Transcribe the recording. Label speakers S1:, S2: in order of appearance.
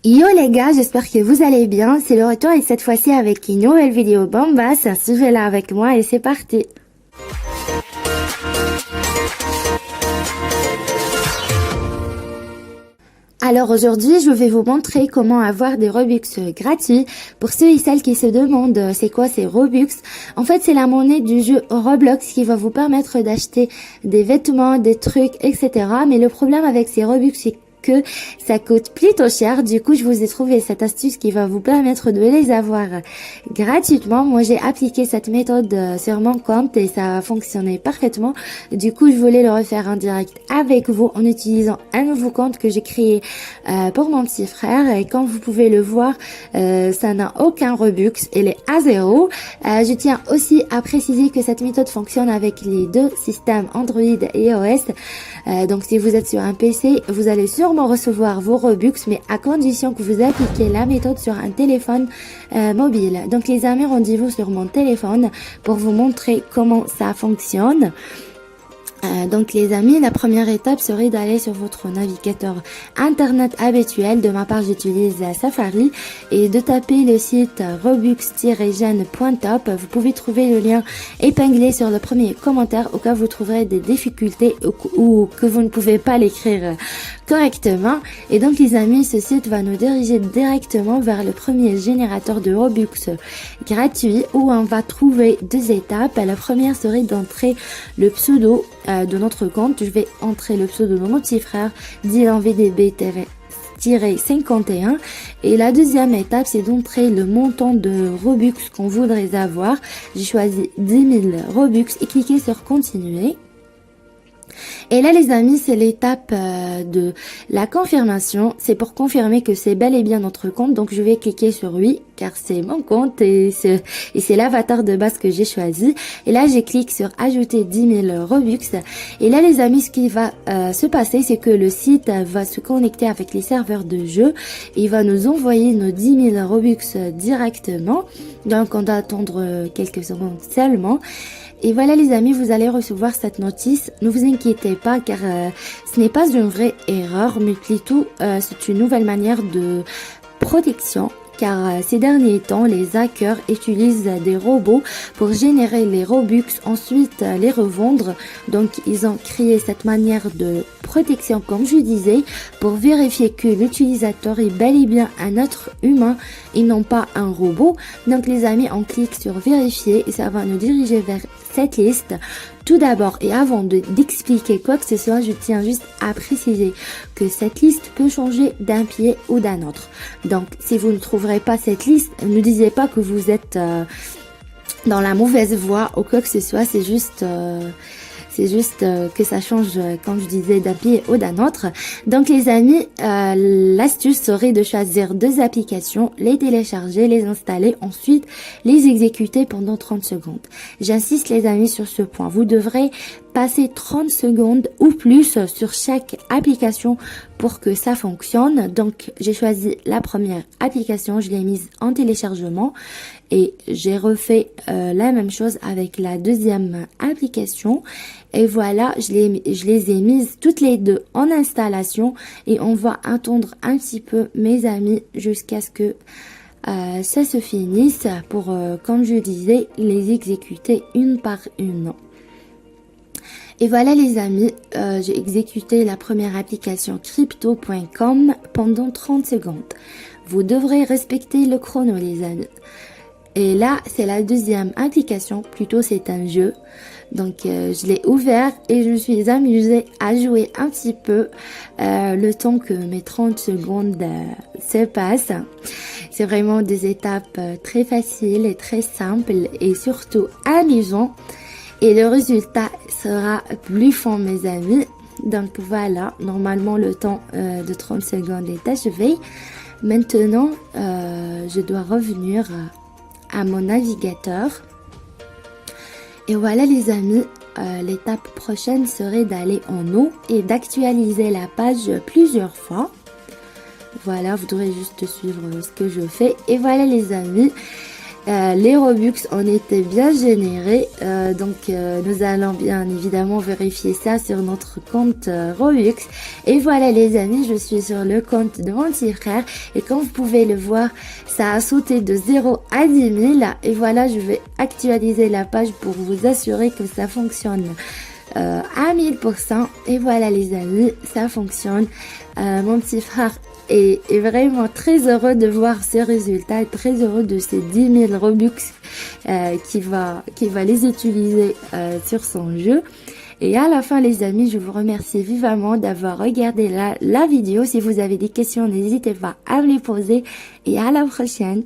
S1: Yo les gars, j'espère que vous allez bien. C'est le retour et cette fois-ci avec une nouvelle vidéo bombasse. Suivez-la avec moi et c'est parti. Alors aujourd'hui, je vais vous montrer comment avoir des Robux gratuits. Pour ceux et celles qui se demandent c'est quoi ces Robux, en fait c'est la monnaie du jeu Roblox qui va vous permettre d'acheter des vêtements, des trucs, etc. Mais le problème avec ces Robux, c'est que ça coûte plutôt cher. Du coup, je vous ai trouvé cette astuce qui va vous permettre de les avoir gratuitement. Moi, j'ai appliqué cette méthode sur mon compte et ça a fonctionné parfaitement. Du coup, je voulais le refaire en direct avec vous en utilisant un nouveau compte que j'ai créé pour mon petit frère. Et comme vous pouvez le voir, ça n'a aucun Robux. Il est à zéro. Je tiens aussi à préciser que cette méthode fonctionne avec les deux systèmes Android et iOS. Donc, si vous êtes sur un PC, vous allez sûrement recevoir vos Robux, mais à condition que vous appliquiez la méthode sur un téléphone mobile. Donc les amis, rendez-vous sur mon téléphone pour vous montrer comment ça fonctionne. Donc les amis, la première étape serait d'aller sur votre navigateur internet habituel. De ma part, j'utilise Safari et de taper le site robux-gen.top. Vous pouvez trouver le lien épinglé sur le premier commentaire au cas où vous trouverez des difficultés ou que vous ne pouvez pas l'écrire correctement. Et donc les amis, ce site va nous diriger directement vers le premier générateur de Robux gratuit où on va trouver deux étapes. La première serait d'entrer le pseudo de notre compte. Je vais entrer le pseudo de mon petit frère Dylan VDB-51 et la deuxième étape c'est d'entrer le montant de Robux qu'on voudrait avoir. J'ai choisi 10 000 Robux et cliquer sur continuer. Et là les amis, c'est l'étape de la confirmation. C'est pour confirmer que c'est bel et bien notre compte. Donc je vais cliquer sur oui car c'est mon compte et c'est l'avatar de base que j'ai choisi. Et là je clique sur ajouter 10 000 Robux. Et là les amis, ce qui va se passer, c'est que le site va se connecter avec les serveurs de jeu. Il va nous envoyer nos 10 000 Robux directement. Donc on doit attendre quelques secondes seulement. Et voilà les amis, vous allez recevoir cette notice. Ne vous inquiétez pas car ce n'est pas une vraie erreur, mais plutôt c'est une nouvelle manière de protection. Car ces derniers temps, les hackers utilisent des robots pour générer les Robux, ensuite les revendre. Donc, ils ont créé cette manière de protection, comme je disais, pour vérifier que l'utilisateur est bel et bien un être humain et non pas un robot. Donc, les amis, on clique sur vérifier et ça va nous diriger vers cette liste. Tout d'abord et avant d'expliquer quoi que ce soit, je tiens juste à préciser que cette liste peut changer d'un pied ou d'un autre. Donc, si vous ne trouverez pas cette liste, ne disiez pas que vous êtes dans la mauvaise voie ou quoi que ce soit. C'est juste que ça change, comme je disais, d'un pied ou d'un autre. Donc les amis, l'astuce serait de choisir deux applications, les télécharger, les installer, ensuite les exécuter pendant 30 secondes. J'insiste les amis sur ce point. Vous devrez passer 30 secondes ou plus sur chaque application pour que ça fonctionne. Donc j'ai choisi la première application, je l'ai mise en téléchargement et j'ai refait la même chose avec la deuxième application. Et voilà, je les ai mises toutes les deux en installation et on va attendre un petit peu mes amis jusqu'à ce que ça se finisse pour, comme je disais, les exécuter une par une. Et voilà les amis, j'ai exécuté la première application crypto.com pendant 30 secondes. Vous devrez respecter le chrono les amis. Et là, c'est la deuxième application, plutôt c'est un jeu. Donc je l'ai ouvert et je me suis amusée à jouer un petit peu le temps que mes 30 secondes se passent. C'est vraiment des étapes très faciles et très simples et surtout amusantes. Et le résultat sera bluffant mes amis. Donc voilà, normalement le temps de 30 secondes est achevé. Maintenant, je dois revenir à mon navigateur. Et voilà les amis, l'étape prochaine serait d'aller en haut et d'actualiser la page plusieurs fois. Voilà, vous devrez juste suivre ce que je fais. Et voilà les amis, Les Robux ont été bien générés, donc nous allons bien évidemment vérifier ça sur notre compte Robux. Et voilà les amis, je suis sur le compte de mon petit frère et comme vous pouvez le voir, ça a sauté de 0 à 10 000 et voilà, je vais actualiser la page pour vous assurer que ça fonctionne à 1000%. Et voilà les amis, ça fonctionne. Mon petit frère est vraiment très heureux de voir ces résultats et très heureux de ces 10 000 Robux qu'il va les utiliser sur son jeu. Et à la fin les amis, je vous remercie vivement d'avoir regardé la vidéo. Si vous avez des questions, n'hésitez pas à me les poser et à la prochaine.